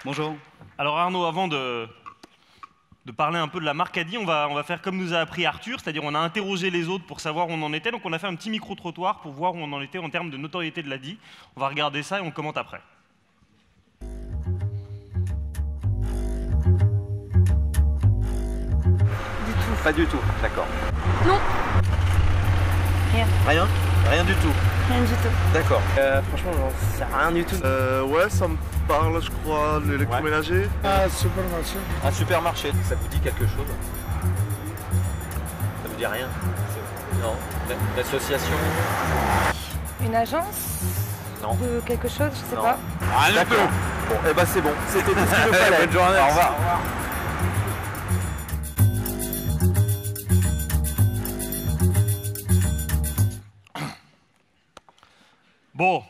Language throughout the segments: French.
Bonjour. Alors Arnaud, avant de parler un peu de la marque Caddy, on va faire comme nous a appris Arthur, c'est-à-dire on a interrogé les autres pour savoir où on en était, donc on a fait un petit micro-trottoir pour voir où on en était en termes de notoriété de l'Addy. On va regarder ça et on commente après. Du tout. Pas du tout, d'accord. Non. Rien. Rien? Rien du tout. Rien du tout. D'accord. Franchement, j'en sais rien du tout. Ouais, ça me parle, je crois, l'électroménager. Ah, supermarché. Un supermarché. Ça vous dit quelque chose? Ça vous dit rien? Non. L'association? Une agence? Non. De quelque chose, je sais Non. pas. Ah, d'accord. Bon, et bah c'est bon. C'était tout ce qu'il me fallait. Bonne journée. Au revoir. Au revoir. Bon,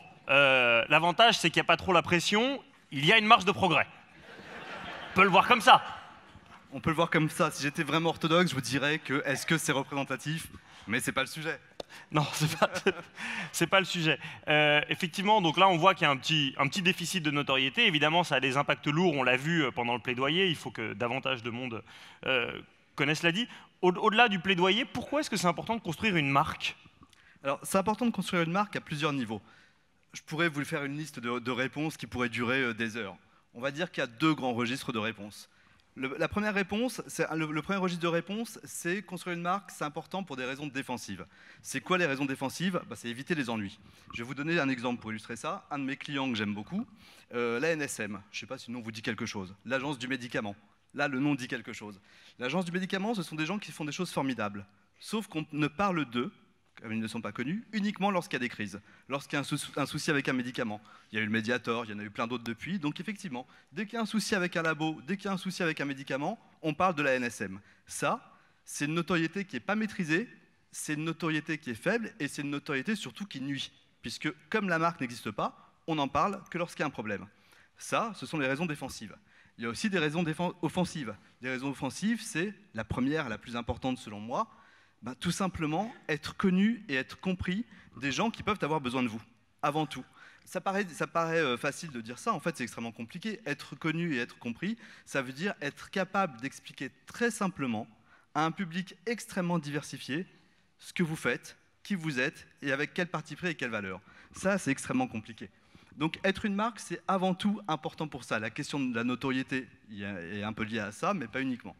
l'avantage c'est qu'il n'y a pas trop la pression, il y a une marge de progrès. On peut le voir comme ça. On peut le voir comme ça. Si j'étais vraiment orthodoxe, je vous dirais que est-ce que c'est représentatif? Mais c'est pas le sujet. Non, c'est pas le sujet. Effectivement, donc là, on voit qu'il y a un petit déficit de notoriété. Évidemment, ça a des impacts lourds. On l'a vu pendant le plaidoyer. Il faut que davantage de monde connaisse l'Addy. Au-delà du plaidoyer, pourquoi est-ce que c'est important de construire une marque? Alors, c'est important de construire une marque à plusieurs niveaux. Je pourrais vous faire une liste de réponses qui pourrait durer des heures. On va dire qu'il y a deux grands registres de réponses. La première réponse, le premier registre de réponse, c'est construire une marque, c'est important pour des raisons défensives. C'est quoi les raisons défensives? C'est éviter les ennuis. Je vais vous donner un exemple pour illustrer ça. Un de mes clients que j'aime beaucoup, l'ANSM, je ne sais pas si le nom vous dit quelque chose, l'agence du médicament. Là, le nom dit quelque chose. L'agence du médicament, ce sont des gens qui font des choses formidables. Sauf qu'on ne parle d'eux, comme ils ne sont pas connus, uniquement lorsqu'il y a des crises, lorsqu'il y a un souci avec un médicament. Il y a eu le Mediator, il y en a eu plein d'autres depuis. Donc effectivement, dès qu'il y a un souci avec un labo, dès qu'il y a un souci avec un médicament, on parle de la NSM. Ça, c'est une notoriété qui n'est pas maîtrisée, c'est une notoriété qui est faible et c'est une notoriété surtout qui nuit. Puisque comme la marque n'existe pas, on n'en parle que lorsqu'il y a un problème. Ça, ce sont les raisons défensives. Il y a aussi des raisons offensives. Les raisons offensives, c'est la première, la plus importante selon moi, tout simplement être connu et être compris des gens qui peuvent avoir besoin de vous, avant tout. Ça paraît facile de dire ça, en fait c'est extrêmement compliqué. Être connu et être compris, ça veut dire être capable d'expliquer très simplement à un public extrêmement diversifié ce que vous faites, qui vous êtes et avec quel parti pris et quelle valeur. Ça, c'est extrêmement compliqué. Donc être une marque, c'est avant tout important pour ça. La question de la notoriété est un peu liée à ça, mais pas uniquement.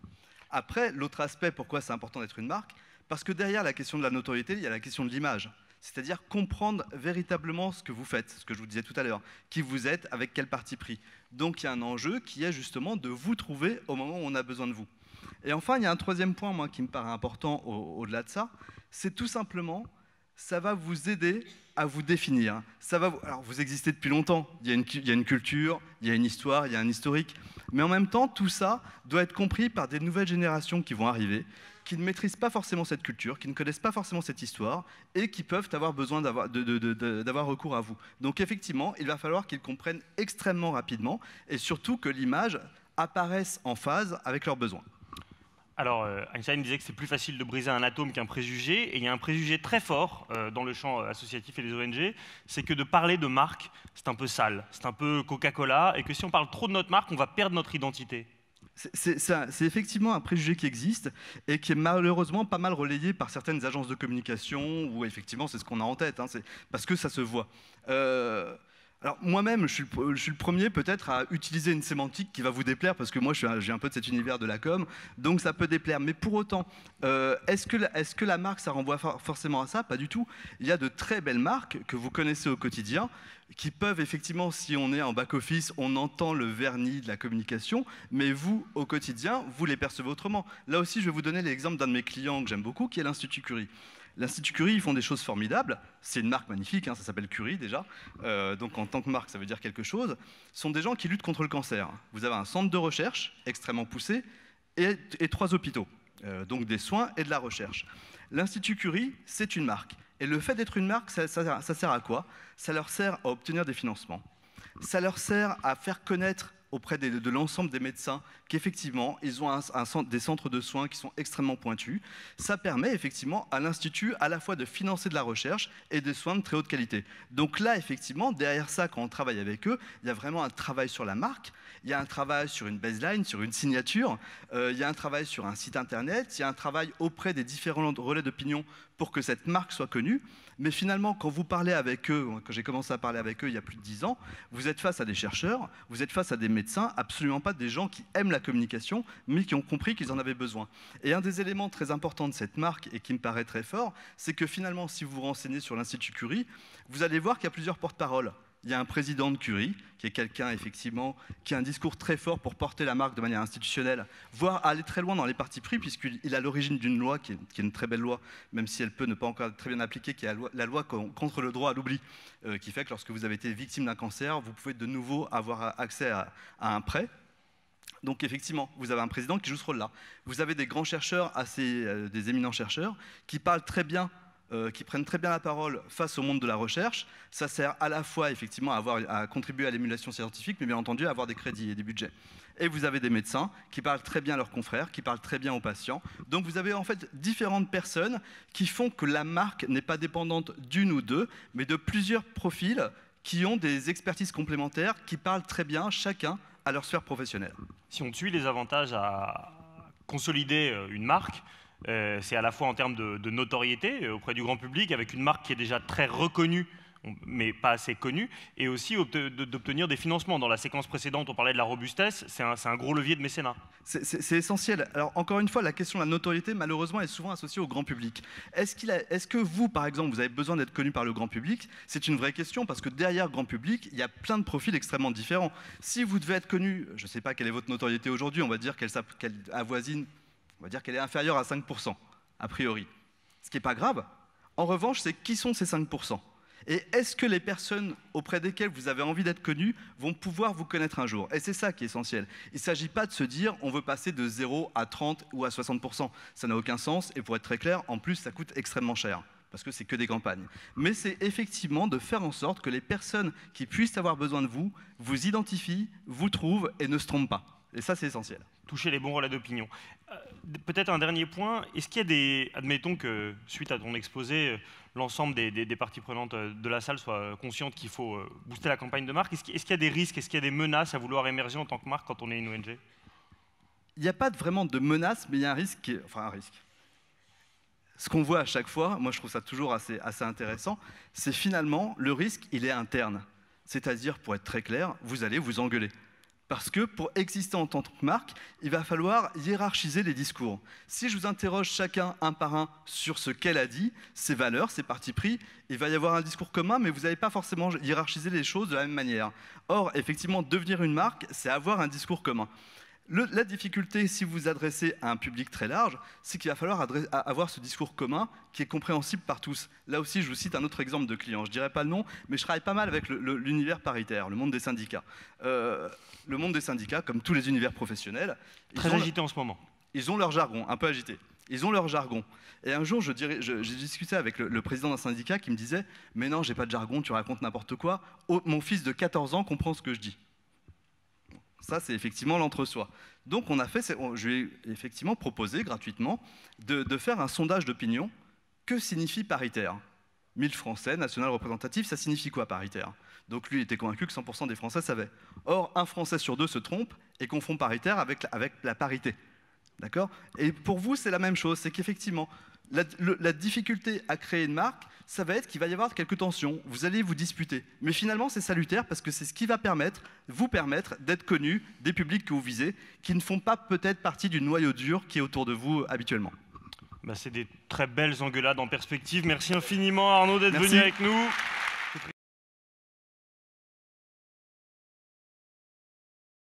Après, l'autre aspect, pourquoi c'est important d'être une marque, parce que derrière la question de la notoriété, il y a la question de l'image. C'est-à-dire comprendre véritablement ce que vous faites, ce que je vous disais tout à l'heure, qui vous êtes, avec quel parti pris. Donc il y a un enjeu qui est justement de vous trouver au moment où on a besoin de vous. Et enfin, il y a un troisième point, moi, qui me paraît important au-delà de ça, c'est tout simplement, ça va vous aider à vous définir. Alors vous existez depuis longtemps, il y a une culture, il y a une histoire, il y a un historique, mais en même temps, tout ça doit être compris par des nouvelles générations qui vont arriver, qui ne maîtrisent pas forcément cette culture, qui ne connaissent pas forcément cette histoire et qui peuvent avoir besoin d'avoir recours à vous. Donc effectivement, il va falloir qu'ils comprennent extrêmement rapidement et surtout que l'image apparaisse en phase avec leurs besoins. Alors, Einstein disait que c'est plus facile de briser un atome qu'un préjugé, et il y a un préjugé très fort dans le champ associatif et des ONG, c'est que de parler de marque, c'est un peu sale, c'est un peu Coca-Cola, et que si on parle trop de notre marque, on va perdre notre identité. C'est effectivement un préjugé qui existe et qui est malheureusement pas mal relayé par certaines agences de communication où effectivement c'est ce qu'on a en tête, parce que ça se voit. Alors moi-même, je suis le premier peut-être à utiliser une sémantique qui va vous déplaire parce que moi j'ai un peu de cet univers de la com, donc ça peut déplaire. Mais pour autant, est-ce que la marque ça renvoie forcément à ça? Pas du tout. Il y a de très belles marques que vous connaissez au quotidien qui peuvent effectivement, si on est en back-office, on entend le vernis de la communication, mais vous, au quotidien, vous les percevez autrement. Là aussi, je vais vous donner l'exemple d'un de mes clients que j'aime beaucoup, qui est l'Institut Curie. L'Institut Curie, ils font des choses formidables. C'est une marque magnifique, ça s'appelle Curie déjà. Donc en tant que marque, ça veut dire quelque chose. Ce sont des gens qui luttent contre le cancer. Vous avez un centre de recherche extrêmement poussé et 3 hôpitaux. Donc des soins et de la recherche. L'Institut Curie, c'est une marque. Et le fait d'être une marque, ça sert à quoi? Ça leur sert à obtenir des financements. Ça leur sert à faire connaître auprès de l'ensemble des médecins qu'effectivement, ils ont des centres de soins qui sont extrêmement pointus. Ça permet effectivement à l'Institut à la fois de financer de la recherche et des soins de très haute qualité. Donc là, effectivement, derrière ça, quand on travaille avec eux, il y a vraiment un travail sur la marque, il y a un travail sur une baseline, sur une signature, il y a un travail sur un site internet, il y a un travail auprès des différents relais d'opinion pour que cette marque soit connue. Mais finalement, quand vous parlez avec eux, quand j'ai commencé à parler avec eux il y a plus de 10 ans, vous êtes face à des chercheurs, vous êtes face à des médecins, absolument pas des gens qui aiment la communication, mais qui ont compris qu'ils en avaient besoin. Et un des éléments très importants de cette marque, et qui me paraît très fort, c'est que finalement, si vous vous renseignez sur l'Institut Curie, vous allez voir qu'il y a plusieurs porte-paroles. Il y a un président de Curie, qui est quelqu'un, effectivement, qui a un discours très fort pour porter la marque de manière institutionnelle, voire aller très loin dans les partis pris, puisqu'il est à l'origine d'une loi, qui est une très belle loi, même si elle peut ne pas encore être très bien appliquée, qui est la loi contre le droit à l'oubli, qui fait que lorsque vous avez été victime d'un cancer, vous pouvez de nouveau avoir accès à un prêt. Donc effectivement, vous avez un président qui joue ce rôle-là. Vous avez des grands chercheurs, des éminents chercheurs, qui parlent très bien, qui prennent très bien la parole face au monde de la recherche. Ça sert à la fois effectivement à contribuer à l'émulation scientifique, mais bien entendu à avoir des crédits et des budgets. Et vous avez des médecins qui parlent très bien à leurs confrères, qui parlent très bien aux patients. Donc vous avez en fait différentes personnes qui font que la marque n'est pas dépendante d'une ou deux, mais de plusieurs profils qui ont des expertises complémentaires, qui parlent très bien chacun à leur sphère professionnelle. Si on suit les avantages à consolider une marque, c'est à la fois en termes de notoriété auprès du grand public, avec une marque qui est déjà très reconnue, mais pas assez connue, et aussi d'obtenir des financements. Dans la séquence précédente, on parlait de la robustesse, c'est un gros levier de mécénat. C'est essentiel. Alors, encore une fois, la question de la notoriété, malheureusement, est souvent associée au grand public. Est-ce que vous, par exemple, vous avez besoin d'être connu par le grand public? C'est une vraie question, parce que derrière le grand public, il y a plein de profils extrêmement différents. Si vous devez être connu, je ne sais pas quelle est votre notoriété aujourd'hui, on va dire qu'elle avoisine, on va dire qu'elle est inférieure à 5%, a priori. Ce qui n'est pas grave. En revanche, c'est qui sont ces 5%? Et est-ce que les personnes auprès desquelles vous avez envie d'être connu vont pouvoir vous connaître un jour? Et c'est ça qui est essentiel. Il ne s'agit pas de se dire on veut passer de 0 à 30 ou à 60%. Ça n'a aucun sens. Et pour être très clair, en plus, ça coûte extrêmement cher. Parce que c'est que des campagnes. Mais c'est effectivement de faire en sorte que les personnes qui puissent avoir besoin de vous, vous identifient, vous trouvent et ne se trompent pas. Et ça, c'est essentiel. Toucher les bons relais d'opinion. Peut-être un dernier point, est-ce qu'il y a des... Admettons que, suite à ton exposé, l'ensemble des parties prenantes de la salle soient conscientes qu'il faut booster la campagne de marque. Est-ce qu'il y a des risques, est-ce qu'il y a des menaces à vouloir émerger en tant que marque quand on est une ONG? Il n'y a pas vraiment de menace, mais il y a un risque Enfin, un risque. Ce qu'on voit à chaque fois, moi je trouve ça toujours assez intéressant, c'est finalement, le risque, il est interne. C'est-à-dire, pour être très clair, vous allez vous engueuler. Parce que pour exister en tant que marque, il va falloir hiérarchiser les discours. Si je vous interroge chacun un par un sur ce qu'elle a dit, ses valeurs, ses partis pris, il va y avoir un discours commun, mais vous n'allez pas forcément hiérarchiser les choses de la même manière. Or, effectivement, devenir une marque, c'est avoir un discours commun. La difficulté, si vous vous adressez à un public très large, c'est qu'il va falloir avoir ce discours commun qui est compréhensible par tous. Là aussi, je vous cite un autre exemple de client. Je ne dirai pas le nom, mais je travaille pas mal avec l'univers paritaire, le monde des syndicats. Le monde des syndicats, comme tous les univers professionnels... Très agité en ce moment. Ils ont leur jargon, un peu agité. Ils ont leur jargon. Et un jour, j'ai discuté avec le président d'un syndicat qui me disait « Mais non, j'ai pas de jargon, tu racontes n'importe quoi. Oh, mon fils de 14 ans comprend ce que je dis. » Ça, c'est effectivement l'entre-soi. Donc, je lui ai effectivement proposé gratuitement de faire un sondage d'opinion. Que signifie paritaire? 1000 Français, national représentatif, ça signifie quoi paritaire? Donc, lui, il était convaincu que 100% des Français savaient. Or, un Français sur deux se trompe et confond paritaire avec la parité. D'accord? Et pour vous, c'est la même chose. C'est qu'effectivement, la difficulté à créer une marque, ça va être qu'il va y avoir quelques tensions, vous allez vous disputer. Mais finalement, c'est salutaire parce que c'est ce qui va vous permettre d'être connu des publics que vous visez, qui ne font pas peut-être partie du noyau dur qui est autour de vous habituellement. C'est des très belles engueulades en perspective. Merci infiniment Arnaud d'être venu avec nous.